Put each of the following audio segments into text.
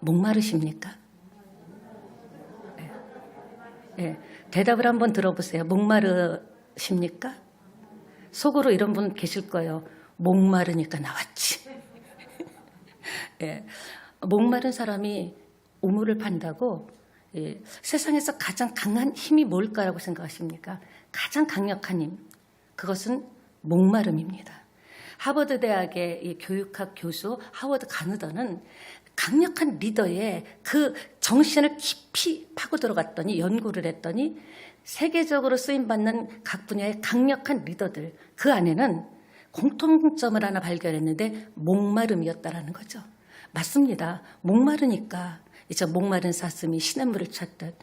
목마르십니까? 예, 대답을 한번 들어보세요. 목마르십니까? 속으로 이런 분 계실 거예요. 목마르니까 나왔지. 예, 목마른 사람이 우물을 판다고 세상에서 가장 강한 힘이 뭘까라고 생각하십니까? 가장 강력한 힘, 그것은 목마름입니다. 하버드 대학의 이 교육학 교수 하워드 가누더는 강력한 리더의 그 정신을 깊이 파고 들어갔더니 연구를 했더니 세계적으로 쓰임받는 각 분야의 강력한 리더들, 그 안에는 공통점을 하나 발견했는데 목마름이었다라는 거죠. 맞습니다. 목마르니까 이제 목마른 사슴이 시냇물을 찾듯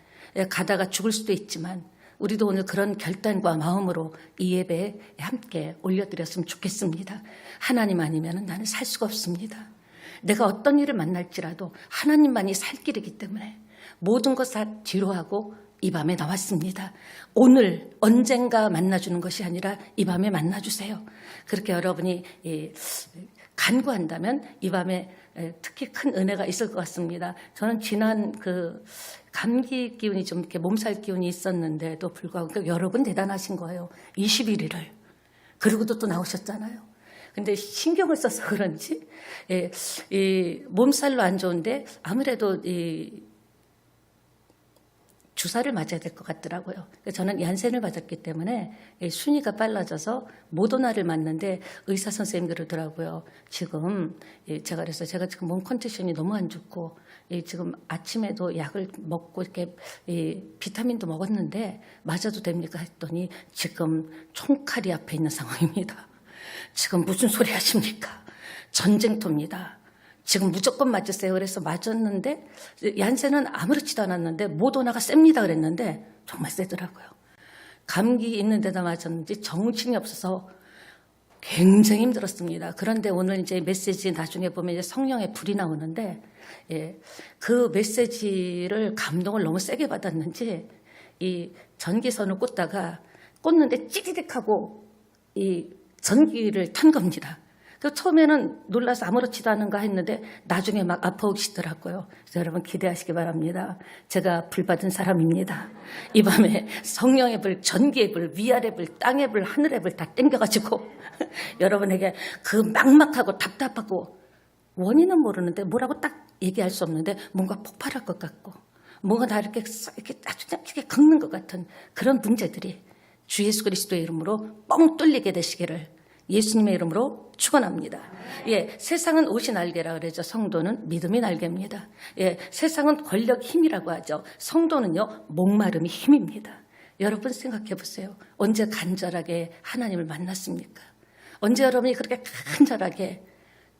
가다가 죽을 수도 있지만 우리도 오늘 그런 결단과 마음으로 이 예배에 함께 올려드렸으면 좋겠습니다. 하나님 아니면 나는 살 수가 없습니다. 내가 어떤 일을 만날지라도 하나님만이 살 길이기 때문에 모든 것 다 뒤로 하고 이 밤에 나왔습니다. 오늘 언젠가 만나주는 것이 아니라 이 밤에 만나주세요. 그렇게 여러분이 간구한다면 이 밤에 특히 큰 은혜가 있을 것 같습니다. 저는 지난 그 감기 기운이 좀 이렇게 몸살 기운이 있었는데도 불구하고 여러분 대단하신 거예요. 21일을. 그리고도 또 나오셨잖아요. 근데 신경을 써서 그런지 이 몸살로 안 좋은데 아무래도 이 주사를 맞아야 될 것 같더라고요. 저는 얀센을 맞았기 때문에 순위가 빨라져서 모더나를 맞는데 의사 선생님 그러더라고요. 지금 제가 지금 몸 컨디션이 너무 안 좋고 지금 아침에도 약을 먹고 이렇게 비타민도 먹었는데 맞아도 됩니까? 했더니 지금 총칼이 앞에 있는 상황입니다. 지금 무슨 소리 하십니까? 전쟁터입니다. 지금 무조건 맞으세요. 그래서 맞았는데 얀센은 아무렇지도 않았는데 모더나가 셉니다 그랬는데 정말 세더라고요. 감기 있는 데다 맞았는지 정신이 없어서 굉장히 힘들었습니다. 그런데 오늘 이제 메시지 나중에 보면 이제 성령의 불이 나오는데 그 메시지를 감동을 너무 세게 받았는지 이 전기선을 꽂는데 찌릿하고 이 전기를 탄 겁니다. 처음에는 놀라서 아무렇지도 않은가 했는데 나중에 막 아파오시더라고요. 그래서 여러분 기대하시기 바랍니다. 제가 불 받은 사람입니다. 이 밤에 성령의 불, 전기의 불, 위아래 불, 땅의 불, 하늘의 불 다 땡겨가지고 여러분에게 그 막막하고 답답하고 원인은 모르는데 뭐라고 딱 얘기할 수 없는데 뭔가 폭발할 것 같고 뭔가 다 이렇게 아주 이렇게 긁는 것 같은 그런 문제들이 주 예수 그리스도의 이름으로 뻥 뚫리게 되시기를 예수님의 이름으로 축원합니다. 세상은 옷이 날개라 그러죠. 성도는 믿음이 날개입니다. 세상은 권력 힘이라고 하죠. 성도는요 목마름이 힘입니다. 여러분 생각해 보세요. 언제 간절하게 하나님을 만났습니까? 언제 여러분이 그렇게 간절하게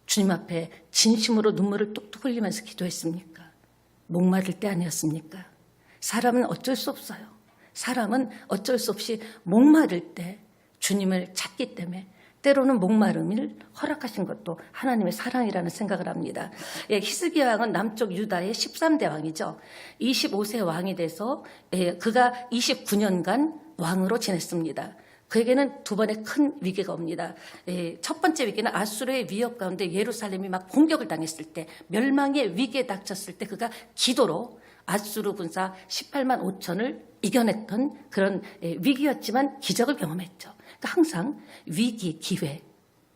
주님 앞에 진심으로 눈물을 뚝뚝 흘리면서 기도했습니까? 목마를 때 아니었습니까? 사람은 어쩔 수 없어요. 사람은 어쩔 수 없이 목마를 때 주님을 찾기 때문에 때로는 목마름을 허락하신 것도 하나님의 사랑이라는 생각을 합니다. 히스기야 왕은 남쪽 유다의 13대 왕이죠. 25세 왕이 돼서 그가 29년간 왕으로 지냈습니다. 그에게는 두 번의 큰 위기가 옵니다. 첫 번째 위기는 아수르의 위협 가운데 예루살렘이 막 공격을 당했을 때 멸망의 위기에 닥쳤을 때 그가 기도로 아수르 군사 18만 5천을 이겨냈던 그런 위기였지만 기적을 경험했죠. 그러니까 항상 위기, 기회,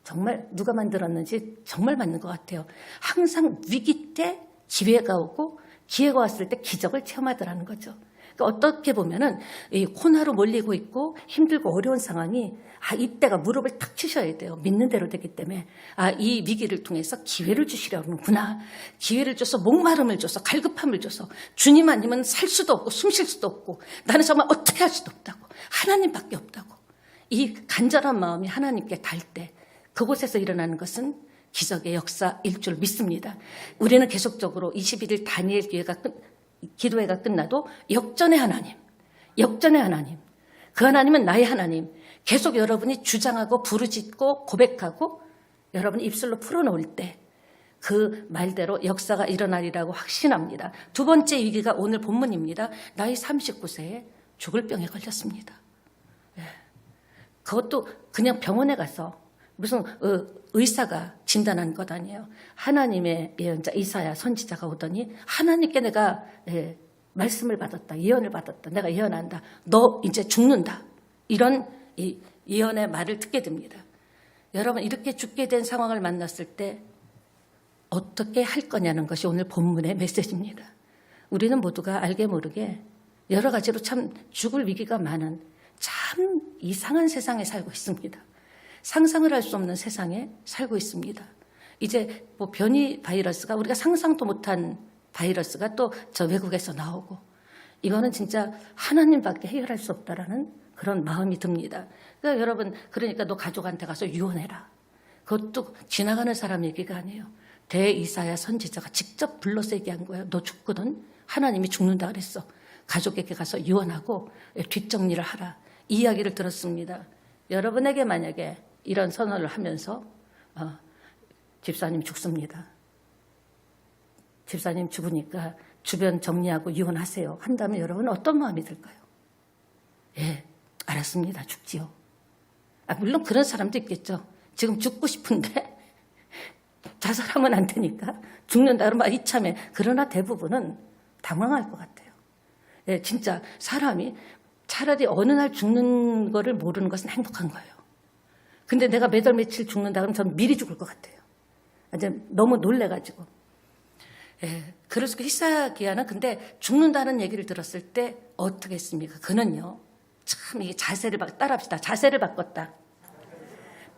정말 누가 만들었는지 정말 맞는 것 같아요. 항상 위기 때 기회가 오고 기회가 왔을 때 기적을 체험하더라는 거죠. 그러니까 어떻게 보면은 이 코너로 몰리고 있고 힘들고 어려운 상황이 이때가 무릎을 탁 치셔야 돼요. 믿는 대로 되기 때문에 이 위기를 통해서 기회를 주시려는구나. 기회를 줘서 목마름을 줘서 갈급함을 줘서 주님 아니면 살 수도 없고 숨 쉴 수도 없고 나는 정말 어떻게 할 수도 없다고 하나님밖에 없다고 이 간절한 마음이 하나님께 닿을 때 그곳에서 일어나는 것은 기적의 역사일 줄 믿습니다. 우리는 계속적으로 21일 다니엘 기도회가 끝나도 역전의 하나님, 그 하나님은 나의 하나님, 계속 여러분이 주장하고 부르짖고 고백하고 여러분이 입술로 풀어놓을 때 그 말대로 역사가 일어나리라고 확신합니다. 두 번째 위기가 오늘 본문입니다. 나이 39세에 죽을 병에 걸렸습니다. 그것도 그냥 병원에 가서 무슨 의사가 진단한 것 아니에요. 하나님의 예언자 이사야 선지자가 오더니 하나님께 내가 말씀을 받았다. 예언을 받았다. 내가 예언한다. 너 이제 죽는다. 이런 예언의 말을 듣게 됩니다. 여러분 이렇게 죽게 된 상황을 만났을 때 어떻게 할 거냐는 것이 오늘 본문의 메시지입니다. 우리는 모두가 알게 모르게 여러 가지로 참 죽을 위기가 많은 참 이상한 세상에 살고 있습니다. 상상을 할 수 없는 세상에 살고 있습니다. 이제 뭐 변이 바이러스가 우리가 상상도 못한 바이러스가 또 저 외국에서 나오고 이거는 진짜 하나님밖에 해결할 수 없다라는 그런 마음이 듭니다. 그러니까 여러분 그러니까 너 가족한테 가서 유언해라. 그것도 지나가는 사람 얘기가 아니에요. 대이사야 선지자가 직접 불러서 얘기한 거예요. 너 죽거든 하나님이 죽는다 그랬어. 가족에게 가서 유언하고 뒷정리를 하라. 이 이야기를 들었습니다. 여러분에게 만약에 이런 선언을 하면서 집사님 죽습니다. 집사님 죽으니까 주변 정리하고 유언하세요. 한다면 여러분은 어떤 마음이 들까요? 예, 알았습니다. 죽지요. 물론 그런 사람도 있겠죠. 지금 죽고 싶은데 자살하면 안 되니까 죽는다 그러면 이참에. 그러나 대부분은 당황할 것 같아요. 예, 진짜 사람이 차라리 어느 날 죽는 거를 모르는 것은 행복한 거예요. 근데 내가 매달 며칠 죽는다 그러면 저는 미리 죽을 것 같아요. 이제 너무 놀래가지고. 예, 그래서 히스기야는 근데 죽는다는 얘기를 들었을 때 어떻게 했습니까? 그는요, 참 이게 자세를 따라합시다. 자세를 바꿨다.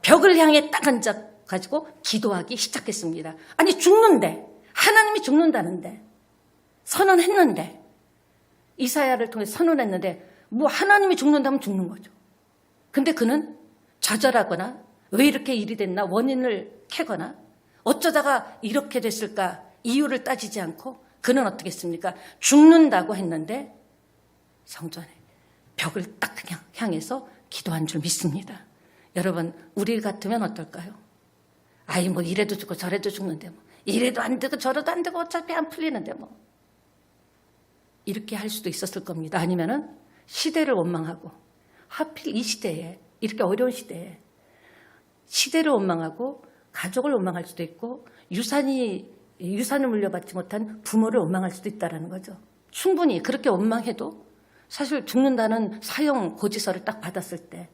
벽을 향해 딱 앉아가지고 기도하기 시작했습니다. 아니 죽는데, 하나님이 죽는다는데, 선언했는데, 이사야를 통해 선언했는데 뭐 하나님이 죽는다면 죽는 거죠. 근데 그는 좌절하거나 왜 이렇게 일이 됐나 원인을 캐거나 어쩌다가 이렇게 됐을까 이유를 따지지 않고 그는 어떻게 했습니까? 죽는다고 했는데 성전에 벽을 딱 그냥 향해서 기도한 줄 믿습니다. 여러분 우리 같으면 어떨까요? 아이 뭐 이래도 죽고 저래도 죽는데 뭐 이래도 안 되고 저래도 안 되고 어차피 안 풀리는데 뭐 이렇게 할 수도 있었을 겁니다. 아니면은 시대를 원망하고 하필 이 시대에 이렇게 어려운 시대에 시대를 원망하고 가족을 원망할 수도 있고 유산을 물려받지 못한 부모를 원망할 수도 있다는 거죠. 충분히 그렇게 원망해도 사실 죽는다는 사형 고지서를 딱 받았을 때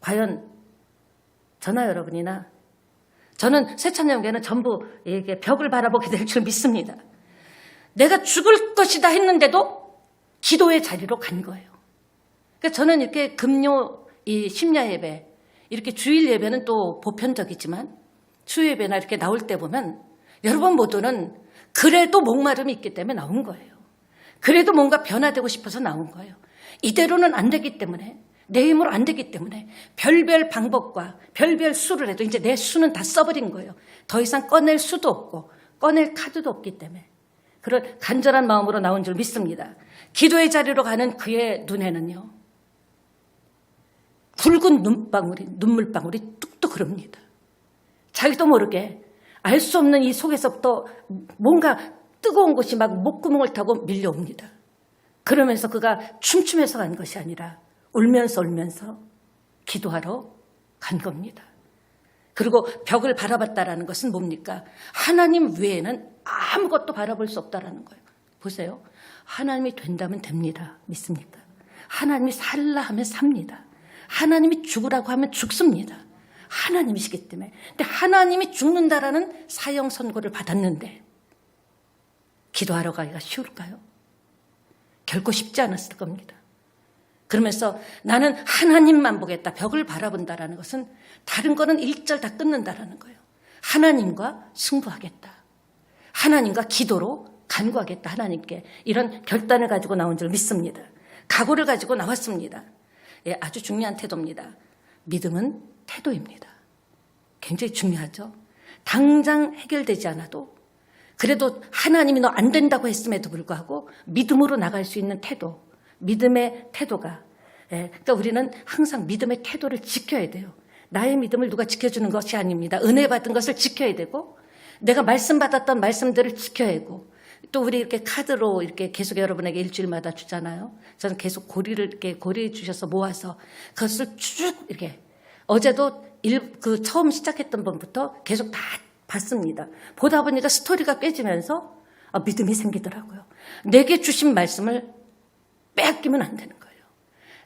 과연 저나 여러분이나 저는 새천년교회는 전부 이게 벽을 바라보게 될 줄 믿습니다. 내가 죽을 것이다 했는데도 기도의 자리로 간 거예요. 그러니까 저는 이렇게 금요 이 심야 예배 이렇게 주일 예배는 또 보편적이지만 수요 예배나 이렇게 나올 때 보면 여러분 모두는 그래도 목마름이 있기 때문에 나온 거예요. 그래도 뭔가 변화되고 싶어서 나온 거예요. 이대로는 안 되기 때문에 내 힘으로 안 되기 때문에 별별 방법과 별별 수를 해도 이제 내 수는 다 써버린 거예요. 더 이상 꺼낼 수도 없고 꺼낼 카드도 없기 때문에 그런 간절한 마음으로 나온 줄 믿습니다. 기도의 자리로 가는 그의 눈에는요. 굵은 눈물방울이 뚝뚝 흐릅니다. 자기도 모르게 알 수 없는 이 속에서부터 뭔가 뜨거운 것이 막 목구멍을 타고 밀려옵니다. 그러면서 그가 춤추면서 간 것이 아니라 울면서 기도하러 간 겁니다. 그리고 벽을 바라봤다라는 것은 뭡니까? 하나님 외에는 아무것도 바라볼 수 없다라는 거예요. 보세요. 하나님이 된다면 됩니다. 믿습니까? 하나님이 살라 하면 삽니다. 하나님이 죽으라고 하면 죽습니다. 하나님이시기 때문에. 근데 하나님이 죽는다라는 사형 선고를 받았는데 기도하러 가기가 쉬울까요? 결코 쉽지 않았을 겁니다. 그러면서 나는 하나님만 보겠다. 벽을 바라본다라는 것은 다른 거는 일절 다 끊는다라는 거예요. 하나님과 승부하겠다. 하나님과 기도로 간구하겠다. 하나님께 이런 결단을 가지고 나온 줄 믿습니다. 각오를 가지고 나왔습니다. 예, 아주 중요한 태도입니다. 믿음은 태도입니다. 굉장히 중요하죠. 당장 해결되지 않아도 그래도 하나님이 너 안 된다고 했음에도 불구하고 믿음으로 나갈 수 있는 태도, 믿음의 태도가 그러니까 우리는 항상 믿음의 태도를 지켜야 돼요. 나의 믿음을 누가 지켜주는 것이 아닙니다. 은혜 받은 것을 지켜야 되고 내가 말씀 받았던 말씀들을 지켜야 하고 또 우리 이렇게 카드로 이렇게 계속 여러분에게 일주일마다 주잖아요. 저는 계속 고리 주셔서 모아서 그것을 쭉 이렇게 어제도 그 처음 시작했던 번부터 계속 다 봤습니다. 보다 보니까 스토리가 깨지면서 믿음이 생기더라고요. 내게 주신 말씀을 빼앗기면 안 되는 거예요.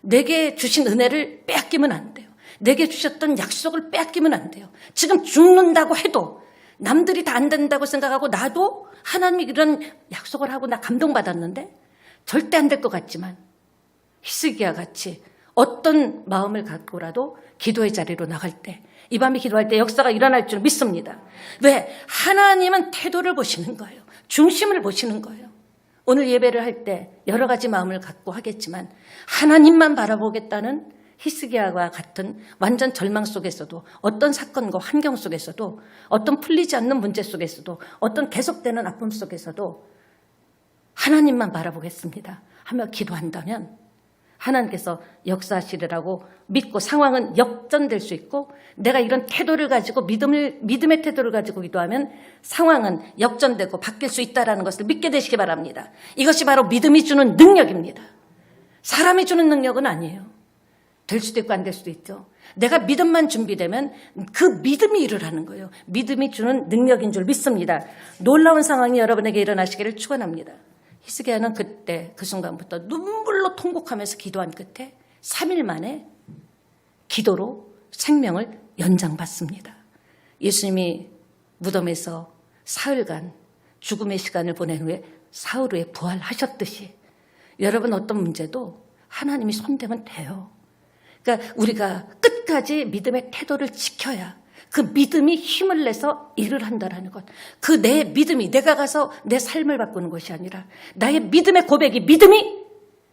내게 주신 은혜를 빼앗기면 안 돼요. 내게 주셨던 약속을 빼앗기면 안 돼요. 지금 죽는다고 해도 남들이 다 안 된다고 생각하고 나도 하나님이 이런 약속을 하고 나 감동받았는데 절대 안 될 것 같지만 히스기야 같이 어떤 마음을 갖고라도 기도의 자리로 나갈 때, 이 밤에 기도할 때 역사가 일어날 줄 믿습니다. 왜? 하나님은 태도를 보시는 거예요. 중심을 보시는 거예요. 오늘 예배를 할 때 여러 가지 마음을 갖고 하겠지만 하나님만 바라보겠다는 히스기야와 같은 완전 절망 속에서도, 어떤 사건과 환경 속에서도, 어떤 풀리지 않는 문제 속에서도, 어떤 계속되는 아픔 속에서도 하나님만 바라보겠습니다 하며 기도한다면 하나님께서 역사하시리라고 믿고, 상황은 역전될 수 있고, 내가 이런 태도를 가지고 믿음의 태도를 가지고 기도하면 상황은 역전되고 바뀔 수 있다는 것을 믿게 되시기 바랍니다. 이것이 바로 믿음이 주는 능력입니다. 사람이 주는 능력은 아니에요. 될 수도 있고 안 될 수도 있죠. 내가 믿음만 준비되면 그 믿음이 일을 하는 거예요. 믿음이 주는 능력인 줄 믿습니다. 놀라운 상황이 여러분에게 일어나시기를 축원합니다. 히스기야는 그때 그 순간부터 눈물로 통곡하면서 기도한 끝에 3일 만에 기도로 생명을 연장받습니다. 예수님이 무덤에서 사흘간 죽음의 시간을 보낸 후에 사흘 후에 부활하셨듯이 여러분 어떤 문제도 하나님이 손대면 돼요. 그러니까 우리가 끝까지 믿음의 태도를 지켜야 그 믿음이 힘을 내서 일을 한다라는 것. 그 내 믿음이 내가 가서 내 삶을 바꾸는 것이 아니라 나의 믿음의 고백이, 믿음이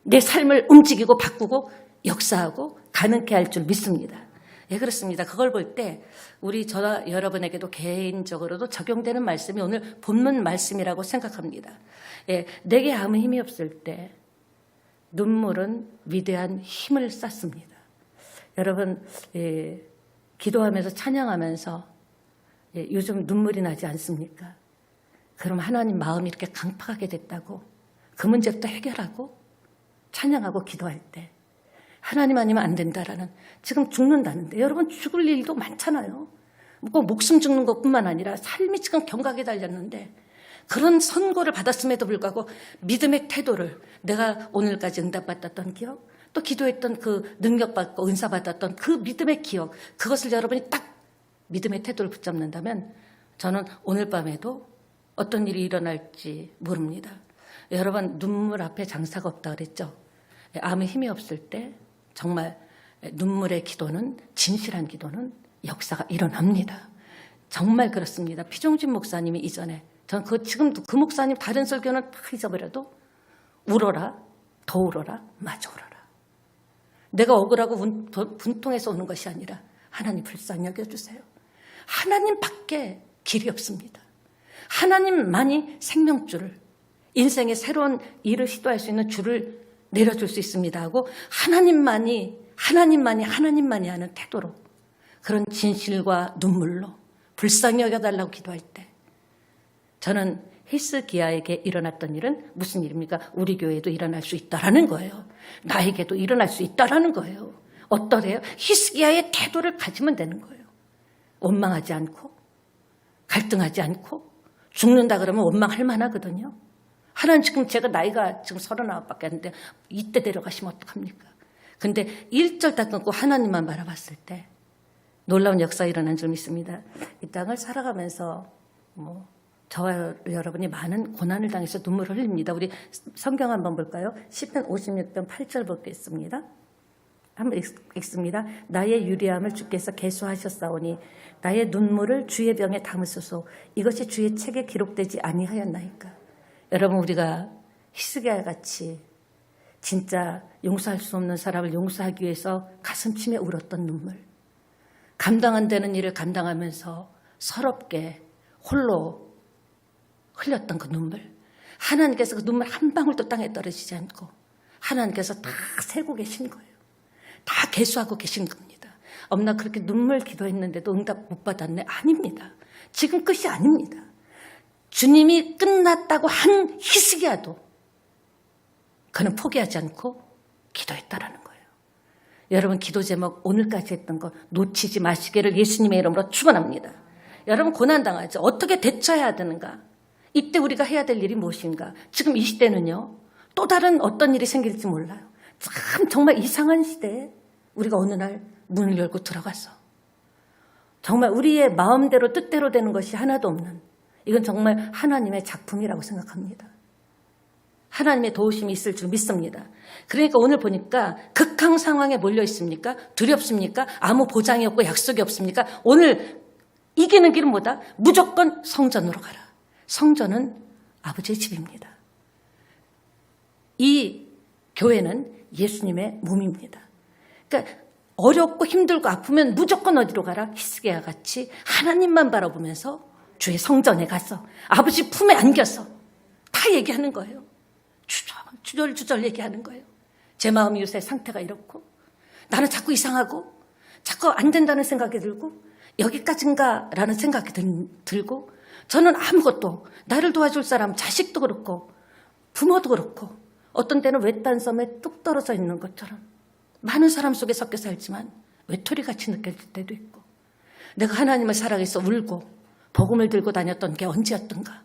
내 삶을 움직이고 바꾸고 역사하고 가능케 할 줄 믿습니다. 예, 그렇습니다. 그걸 볼 때 우리 저와 여러분에게도 개인적으로도 적용되는 말씀이 오늘 본문 말씀이라고 생각합니다. 예, 내게 아무 힘이 없을 때 눈물은 위대한 힘을 쌓습니다. 여러분, 기도하면서 찬양하면서 요즘 눈물이 나지 않습니까? 그럼 하나님 마음이 이렇게 강팍하게 됐다고 그 문제부터 해결하고 찬양하고 기도할 때 하나님 아니면 안 된다라는, 지금 죽는다는데 여러분 죽을 일도 많잖아요. 꼭 목숨 죽는 것뿐만 아니라 삶이 지금 경각에 달렸는데 그런 선고를 받았음에도 불구하고 믿음의 태도를, 내가 오늘까지 응답받았던 기억, 또 기도했던 그 능력받고 은사받았던 그 믿음의 기억, 그것을 여러분이 딱 믿음의 태도를 붙잡는다면 저는 오늘 밤에도 어떤 일이 일어날지 모릅니다. 여러분, 눈물 앞에 장사가 없다 그랬죠. 아무 힘이 없을 때 정말 눈물의 기도는, 진실한 기도는 역사가 일어납니다. 정말 그렇습니다. 피종진 목사님이 이전에, 전 지금도 그 목사님 다른 설교는 다 잊어버려도 울어라, 더 울어라, 마저 울어라. 내가 억울하고 분통해서 오는 것이 아니라 하나님 불쌍히 여겨주세요. 하나님밖에 길이 없습니다. 하나님만이 생명줄을, 인생의 새로운 일을 시도할 수 있는 줄을 내려줄 수 있습니다 하고 하나님만이 하는 태도로, 그런 진실과 눈물로 불쌍히 여겨달라고 기도할 때 저는 히스기야에게 일어났던 일은 무슨 일입니까? 우리 교회에도 일어날 수 있다라는 거예요. 나에게도 일어날 수 있다라는 거예요. 어떠래요? 히스기야의 태도를 가지면 되는 거예요. 원망하지 않고, 갈등하지 않고, 죽는다 그러면 원망할 만하거든요. 하나님, 지금 제가 나이가 지금 39밖에 안 되는데 이때 데려가시면 어떡합니까? 근데 1절 다 끊고 하나님만 바라봤을 때 놀라운 역사가 일어난 줄 믿습니다. 이 땅을 살아가면서 저와 여러분이 많은 고난을 당해서 눈물을 흘립니다. 우리 성경 한번 볼까요? 시편 56편 8절 보겠습니다. 한번 읽습니다. 나의 유리함을 주께서 계수하셨사오니 나의 눈물을 주의 병에 담으소서. 이것이 주의 책에 기록되지 아니하였나이까. 여러분, 우리가 히스기야 같이 진짜 용서할 수 없는 사람을 용서하기 위해서 가슴치며 울었던 눈물, 감당 안 되는 일을 감당하면서 서럽게 홀로 흘렸던 그 눈물, 하나님께서 그 눈물 한 방울도 땅에 떨어지지 않고 하나님께서 다 세고 계신 거예요. 다 계수하고 계신 겁니다. 엄마 그렇게 눈물 기도했는데도 응답 못 받았네? 아닙니다. 지금 끝이 아닙니다. 주님이 끝났다고 한 히스기야도 그는 포기하지 않고 기도했다라는 거예요. 여러분 기도 제목 오늘까지 했던 거 놓치지 마시기를 예수님의 이름으로 축원합니다. 여러분 고난당하죠. 어떻게 대처해야 되는가? 이때 우리가 해야 될 일이 무엇인가? 지금 이 시대는요. 또 다른 어떤 일이 생길지 몰라요. 참 정말 이상한 시대에 우리가 어느 날 문을 열고 들어가서 정말 우리의 마음대로 뜻대로 되는 것이 하나도 없는, 이건 정말 하나님의 작품이라고 생각합니다. 하나님의 도우심이 있을 줄 믿습니다. 그러니까 오늘 보니까 극한 상황에 몰려 있습니까? 두렵습니까? 아무 보장이 없고 약속이 없습니까? 오늘 이기는 길은 뭐다? 무조건 성전으로 가라. 성전은 아버지의 집입니다. 이 교회는 예수님의 몸입니다. 그러니까 어렵고 힘들고 아프면 무조건 어디로 가라? 히스기야 같이 하나님만 바라보면서 주의 성전에 가서 아버지 품에 안겨서 다 얘기하는 거예요. 주절주절 얘기하는 거예요. 제 마음이 요새 상태가 이렇고 나는 자꾸 이상하고 자꾸 안 된다는 생각이 들고 여기까지인가 라는 생각이 들고 저는 아무것도 나를 도와줄 사람 자식도 그렇고 부모도 그렇고 어떤 때는 외딴 섬에 뚝 떨어져 있는 것처럼 많은 사람 속에 섞여 살지만 외톨이같이 느껴질 때도 있고 내가 하나님을 사랑해서 울고 복음을 들고 다녔던 게 언제였던가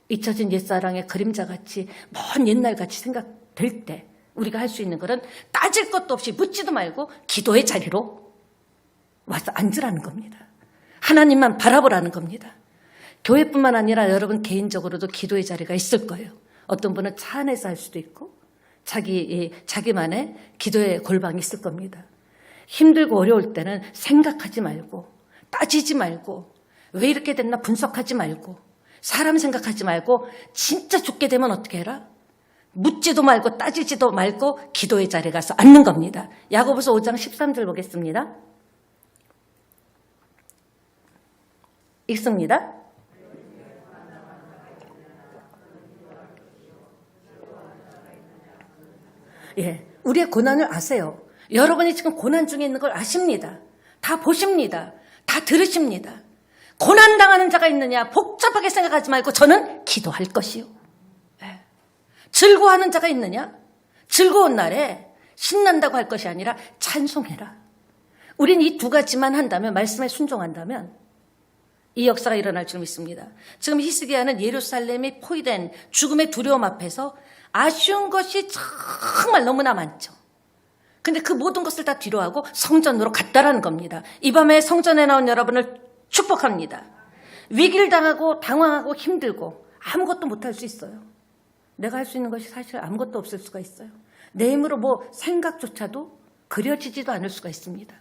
잊혀진 옛사랑의 그림자같이 먼 옛날같이 생각될 때 우리가 할 수 있는 것은 따질 것도 없이 묻지도 말고 기도의 자리로 와서 앉으라는 겁니다. 하나님만 바라보라는 겁니다. 교회뿐만 아니라 여러분 개인적으로도 기도의 자리가 있을 거예요. 어떤 분은 차 안에서 할 수도 있고 자기만의 기도의 골방이 있을 겁니다. 힘들고 어려울 때는 생각하지 말고 따지지 말고 왜 이렇게 됐나 분석하지 말고 사람 생각하지 말고 진짜 죽게 되면 어떻게 해라? 묻지도 말고 따지지도 말고 기도의 자리에 가서 앉는 겁니다. 야고보서 5장 13절 보겠습니다. 읽습니다. 예, 우리의 고난을 아세요. 여러분이 지금 고난 중에 있는 걸 아십니다. 다 보십니다. 다 들으십니다. 고난당하는 자가 있느냐 복잡하게 생각하지 말고 저는 기도할 것이요. 예. 즐거워하는 자가 있느냐 즐거운 날에 신난다고 할 것이 아니라 찬송해라. 우린 이 두 가지만 한다면 말씀에 순종한다면 이 역사가 일어날 줄 믿습니다. 지금 히스기야는 예루살렘이 포위된 죽음의 두려움 앞에서 아쉬운 것이 정말 너무나 많죠. 근데 그 모든 것을 다 뒤로하고 성전으로 갔다라는 겁니다. 이 밤에 성전에 나온 여러분을 축복합니다. 위기를 당하고 당황하고 힘들고 아무것도 못할 수 있어요. 내가 할 수 있는 것이 사실 아무것도 없을 수가 있어요. 내 힘으로 뭐 생각조차도 그려지지도 않을 수가 있습니다.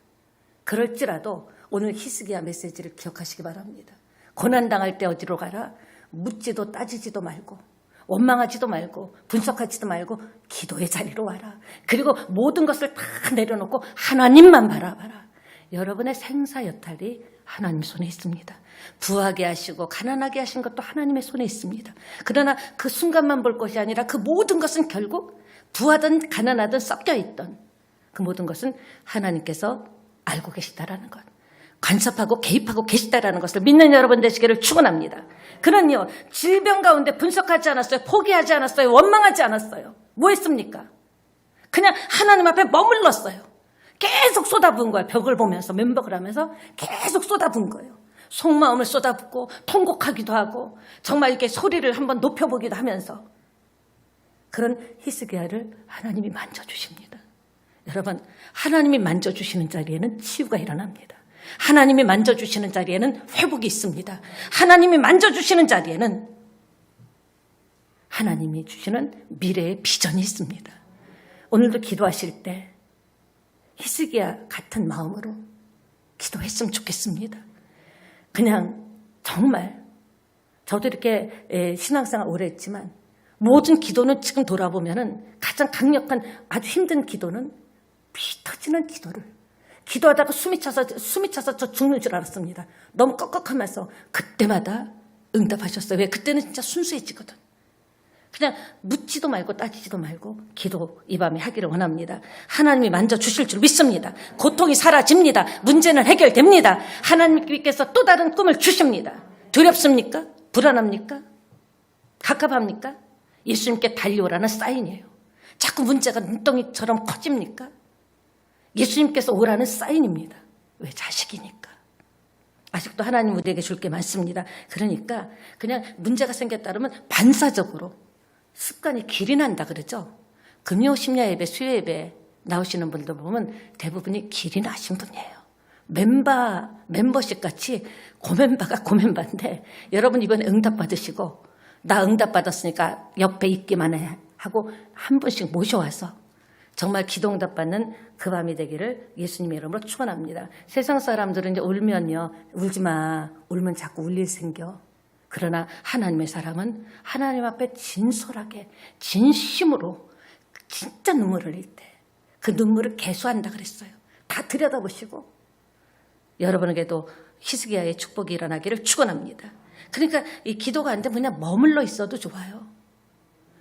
그럴지라도 오늘 히스기야 메시지를 기억하시기 바랍니다. 고난당할 때 어디로 가라? 묻지도 따지지도 말고 원망하지도 말고 분석하지도 말고 기도의 자리로 와라. 그리고 모든 것을 다 내려놓고 하나님만 바라봐라. 여러분의 생사여탈이 하나님 손에 있습니다. 부하게 하시고 가난하게 하신 것도 하나님의 손에 있습니다. 그러나 그 순간만 볼 것이 아니라 그 모든 것은 결국 부하든 가난하든 섞여있던 그 모든 것은 하나님께서 알고 계시다라는 것, 간섭하고 개입하고 계시다라는 것을 믿는 여러분 되시기를 축원합니다. 그런요, 질병 가운데 분석하지 않았어요. 포기하지 않았어요. 원망하지 않았어요. 뭐 했습니까? 그냥 하나님 앞에 머물렀어요. 계속 쏟아부은 거예요. 벽을 보면서 면벽을 하면서 계속 쏟아부은 거예요. 속마음을 쏟아붓고 통곡하기도 하고 정말 이렇게 소리를 한번 높여보기도 하면서 그런 히스기야를 하나님이 만져주십니다. 여러분, 하나님이 만져주시는 자리에는 치유가 일어납니다. 하나님이 만져주시는 자리에는 회복이 있습니다. 하나님이 만져주시는 자리에는 하나님이 주시는 미래의 비전이 있습니다. 오늘도 기도하실 때 히스기야 같은 마음으로 기도했으면 좋겠습니다. 그냥 정말 저도 이렇게 신앙생활 오래 했지만 모든 기도는 지금 돌아보면은 가장 강력한 아주 힘든 기도는 피 터지는 기도를 기도하다가 숨이 차서 저 죽는 줄 알았습니다. 너무 꺽꺽하면서 그때마다 응답하셨어요. 왜? 그때는 진짜 순수해지거든. 그냥 묻지도 말고 따지지도 말고 기도 이 밤에 하기를 원합니다. 하나님이 만져주실 줄 믿습니다. 고통이 사라집니다. 문제는 해결됩니다. 하나님께서 또 다른 꿈을 주십니다. 두렵습니까? 불안합니까? 갑갑합니까? 예수님께 달려오라는 사인이에요. 자꾸 문제가 눈덩이처럼 커집니까? 예수님께서 오라는 사인입니다. 왜? 자식이니까. 아직도 하나님 우리에게 줄 게 많습니다. 그러니까 그냥 문제가 생겼다 그러면 반사적으로 습관이 길이 난다 그러죠. 금요 심야 예배, 수요 예배 나오시는 분들 보면 대부분이 길이 나신 분이에요. 멤버십 같이 고멤버가 고멤버인데 여러분 이번에 응답 받으시고 나 응답 받았으니까 옆에 있기만 해 하고 한 분씩 모셔와서 정말 기도 응답 받는 그 밤이 되기를 예수님의 이름으로 축원합니다. 세상 사람들은 이제 울면요, 울지 마. 울면 자꾸 울 일 생겨. 그러나 하나님의 사람은 하나님 앞에 진솔하게 진심으로 진짜 눈물을 흘릴 때 그 눈물을 개수한다 그랬어요. 다 들여다보시고 여러분에게도 히스기야의 축복이 일어나기를 축원합니다. 그러니까 이 기도가 안 되면 그냥 머물러 있어도 좋아요.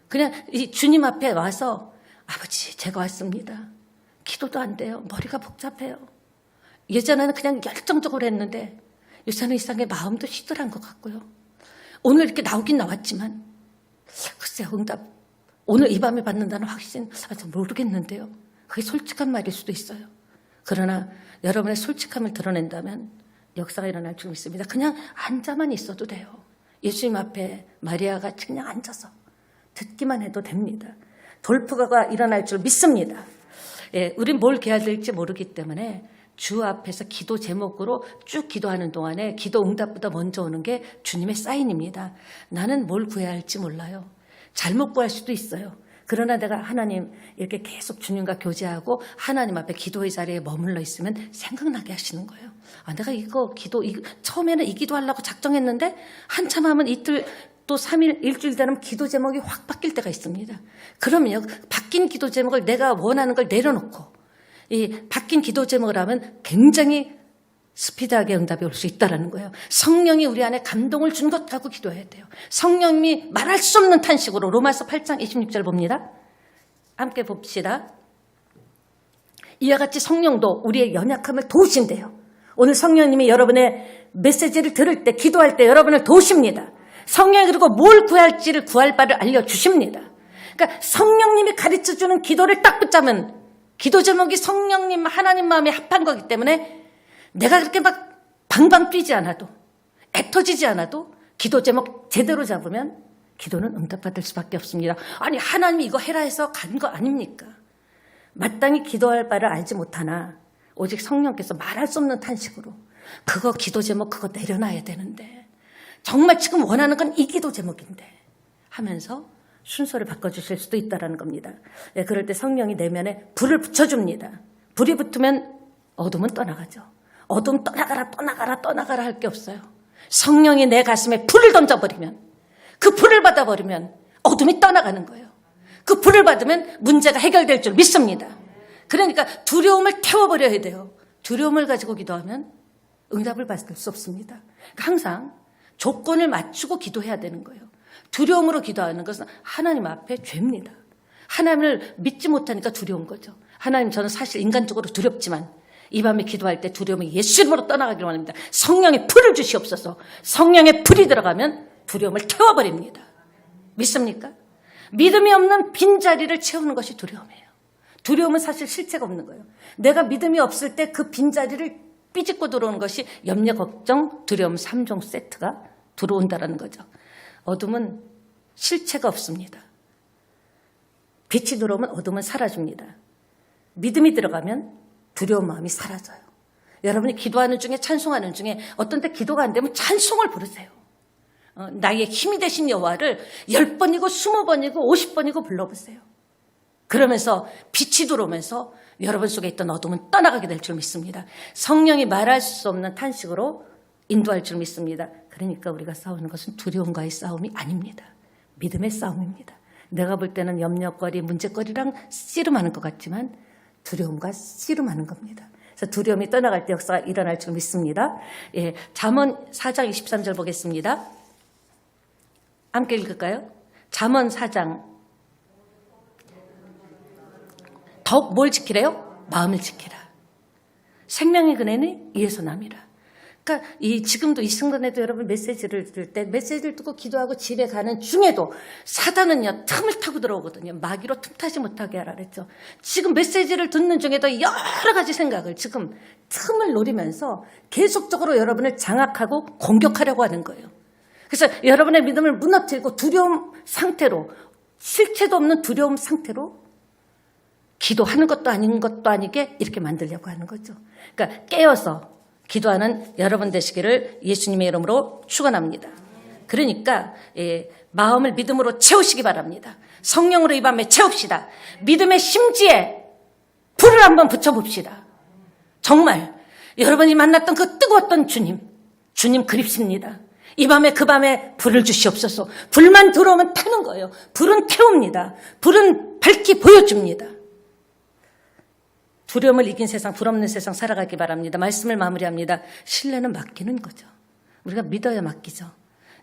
그냥 이 주님 앞에 와서 아버지 제가 왔습니다. 기도도 안 돼요. 머리가 복잡해요. 예전에는 그냥 열정적으로 했는데 요새는 이상하게 마음도 시들한 것 같고요. 오늘 이렇게 나오긴 나왔지만 글쎄요, 응답 오늘 이 밤에 받는다는 확신 모르겠는데요. 그게 솔직한 말일 수도 있어요. 그러나 여러분의 솔직함을 드러낸다면 역사가 일어날 줄 믿습니다. 그냥 앉아만 있어도 돼요. 예수님 앞에 마리아가 그냥 앉아서 듣기만 해도 됩니다. 돌파가 일어날 줄 믿습니다. 예, 우린 뭘 기해야 될지 모르기 때문에 주 앞에서 기도 제목으로 쭉 기도하는 동안에 기도 응답보다 먼저 오는 게 주님의 사인입니다. 나는 뭘 구해야 할지 몰라요. 잘못 구할 수도 있어요. 그러나 내가 하나님 이렇게 계속 주님과 교제하고 하나님 앞에 기도의 자리에 머물러 있으면 생각나게 하시는 거예요. 아, 내가 처음에는 이 기도하려고 작정했는데 한참 하면 이틀 또 3일, 일주일 되면 기도 제목이 확 바뀔 때가 있습니다. 그러면요, 바뀐 기도 제목을 내가 원하는 걸 내려놓고 이 바뀐 기도 제목을 하면 굉장히 스피드하게 응답이 올 수 있다는 거예요. 성령이 우리 안에 감동을 준 것 갖고 기도해야 돼요. 성령님이 말할 수 없는 탄식으로 로마서 8장 26절 봅니다. 함께 봅시다. 이와 같이 성령도 우리의 연약함을 도우신대요. 오늘 성령님이 여러분의 메시지를 들을 때 기도할 때 여러분을 도우십니다. 성령이 그리고 뭘 구할지를 구할 바를 알려주십니다. 그러니까 성령님이 가르쳐주는 기도를 딱 붙잡으면 기도 제목이 성령님 하나님 마음에 합한 거기 때문에 내가 그렇게 막 방방 뛰지 않아도 애터지지 않아도 기도 제목 제대로 잡으면 기도는 응답받을 수밖에 없습니다. 아니 하나님이 이거 해라 해서 간 거 아닙니까? 마땅히 기도할 바를 알지 못하나 오직 성령께서 말할 수 없는 탄식으로 그거 기도 제목 그거 내려놔야 되는데 정말 지금 원하는 건 이 기도 제목인데 하면서 순서를 바꿔주실 수도 있다는 겁니다. 네, 그럴 때 성령이 내면에 불을 붙여줍니다. 불이 붙으면 어둠은 떠나가죠. 어둠 떠나가라 할 게 없어요. 성령이 내 가슴에 불을 던져버리면 그 불을 받아버리면 어둠이 떠나가는 거예요. 그 불을 받으면 문제가 해결될 줄 믿습니다. 그러니까 두려움을 태워버려야 돼요. 두려움을 가지고 기도하면 응답을 받을 수 없습니다. 항상 조건을 맞추고 기도해야 되는 거예요. 두려움으로 기도하는 것은 하나님 앞에 죄입니다. 하나님을 믿지 못하니까 두려운 거죠. 하나님 저는 사실 인간적으로 두렵지만 이 밤에 기도할 때 두려움이 예수 이름으로 떠나가기를 원합니다. 성령의 불을 주시옵소서. 성령의 불이 들어가면 두려움을 태워버립니다. 믿습니까? 믿음이 없는 빈자리를 채우는 것이 두려움이에요. 두려움은 사실 실체가 없는 거예요. 내가 믿음이 없을 때 그 빈자리를 삐집고 들어오는 것이 염려, 걱정, 두려움 3종 세트가 들어온다는 거죠. 어둠은 실체가 없습니다. 빛이 들어오면 어둠은 사라집니다. 믿음이 들어가면 두려운 마음이 사라져요. 여러분이 기도하는 중에 찬송하는 중에 어떤 때 기도가 안 되면 찬송을 부르세요. 나의 힘이 되신 여호와를 10번이고 20번이고 50번이고 불러보세요. 그러면서 빛이 들어오면서 여러분 속에 있던 어둠은 떠나가게 될 줄 믿습니다. 성령이 말할 수 없는 탄식으로 인도할 줄 믿습니다. 그러니까 우리가 싸우는 것은 두려움과의 싸움이 아닙니다. 믿음의 싸움입니다. 내가 볼 때는 염려거리, 문제거리랑 씨름하는 것 같지만 두려움과 씨름하는 겁니다. 그래서 두려움이 떠나갈 때 역사가 일어날 줄 믿습니다. 예, 잠언 4장 23절 보겠습니다. 함께 읽을까요? 잠언 4장. 더욱 뭘 지키래요? 마음을 지키라. 생명의 근원이 이에서 남이라. 그러니까 지금도 이 순간에도 여러분 메시지를 들을 때 메시지를 듣고 기도하고 집에 가는 중에도 사단은요 틈을 타고 들어오거든요. 마귀로 틈타지 못하게 하라 그랬죠. 지금 메시지를 듣는 중에도 여러 가지 생각을 지금 틈을 노리면서 계속적으로 여러분을 장악하고 공격하려고 하는 거예요. 그래서 여러분의 믿음을 무너뜨리고 두려움 상태로, 실체도 없는 두려움 상태로 기도하는 것도 아닌 것도 아니게 이렇게 만들려고 하는 거죠. 그러니까 깨어서 기도하는 여러분 되시기를 예수님의 이름으로 축원합니다. 그러니까 마음을 믿음으로 채우시기 바랍니다. 성령으로 이 밤에 채웁시다. 믿음의 심지에 불을 한번 붙여봅시다. 정말 여러분이 만났던 그 뜨거웠던 주님 그립습니다. 이 밤에 그 밤에 불을 주시옵소서. 불만 들어오면 타는 거예요. 불은 태웁니다. 불은 밝히 보여줍니다. 두려움을 이긴 세상, 불 없는 세상 살아가기 바랍니다. 말씀을 마무리합니다. 신뢰는 맡기는 거죠. 우리가 믿어야 맡기죠.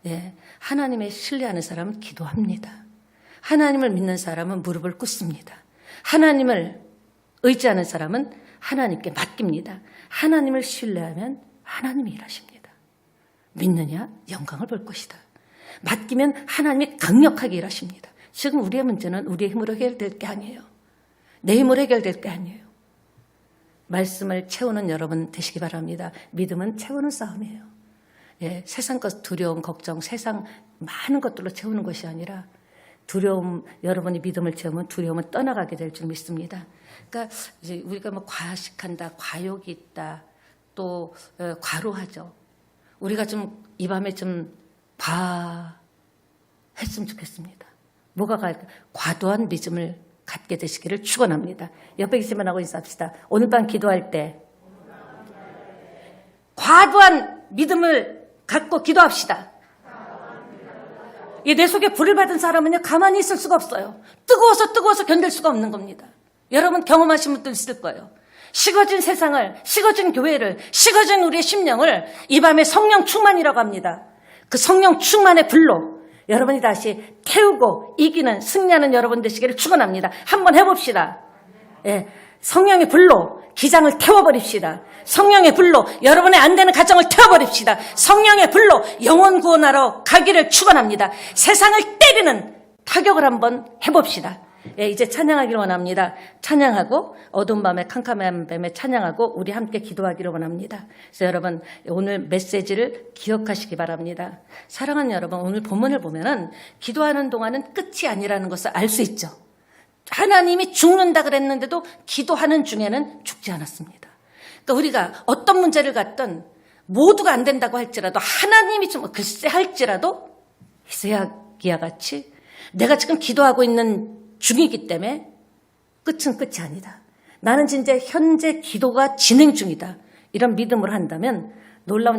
예, 하나님의 신뢰하는 사람은 기도합니다. 하나님을 믿는 사람은 무릎을 꿇습니다. 하나님을 의지하는 사람은 하나님께 맡깁니다. 하나님을 신뢰하면 하나님이 일하십니다. 믿느냐? 영광을 볼 것이다. 맡기면 하나님이 강력하게 일하십니다. 지금 우리의 문제는 우리의 힘으로 해결될 게 아니에요. 내 힘으로 해결될 게 아니에요. 말씀을 채우는 여러분 되시기 바랍니다. 믿음은 채우는 싸움이에요. 예, 세상 것 두려움, 걱정, 세상 많은 것들로 채우는 것이 아니라 두려움, 여러분이 믿음을 채우면 두려움은 떠나가게 될 줄 믿습니다. 그러니까 이제 우리가 뭐 과식한다, 과욕이 있다, 또 과로하죠. 우리가 좀 이 밤에 좀 했으면 좋겠습니다. 뭐가 과도한 믿음을 갖게 되시기를 축원합니다. 옆에 계시면 하고 인사합시다. 오늘 밤 기도할 때 과도한 믿음을 갖고 기도합시다. 내 속에 불을 받은 사람은요 가만히 있을 수가 없어요. 뜨거워서 견딜 수가 없는 겁니다. 여러분 경험하신 분들 있을 거예요. 식어진 세상을, 식어진 교회를, 식어진 우리의 심령을 이 밤에 성령 충만이라고 합니다. 그 성령 충만의 불로 여러분이 다시 태우고 이기는, 승리하는 여러분 되시기를 축원합니다. 한번 해봅시다. 예, 성령의 불로 기장을 태워버립시다. 성령의 불로 여러분의 안 되는 가정을 태워버립시다. 성령의 불로 영혼 구원하러 가기를 축원합니다. 세상을 때리는 타격을 한번 해봅시다. 예, 이제 찬양하기를 원합니다. 찬양하고 어두운 밤에 캄캄한 밤에 찬양하고 우리 함께 기도하기를 원합니다. 그래서 여러분 오늘 메시지를 기억하시기 바랍니다. 사랑하는 여러분, 오늘 본문을 보면은 기도하는 동안은 끝이 아니라는 것을 알 수 있죠. 하나님이 죽는다 그랬는데도 기도하는 중에는 죽지 않았습니다. 그러니까 우리가 어떤 문제를 갖든 모두가 안 된다고 할지라도 하나님이 좀 글쎄 할지라도 히스기야 같이 내가 지금 기도하고 있는 중이기 때문에 끝은 끝이 아니다. 나는 진짜 현재 기도가 진행 중이다. 이런 믿음을 한다면 놀라운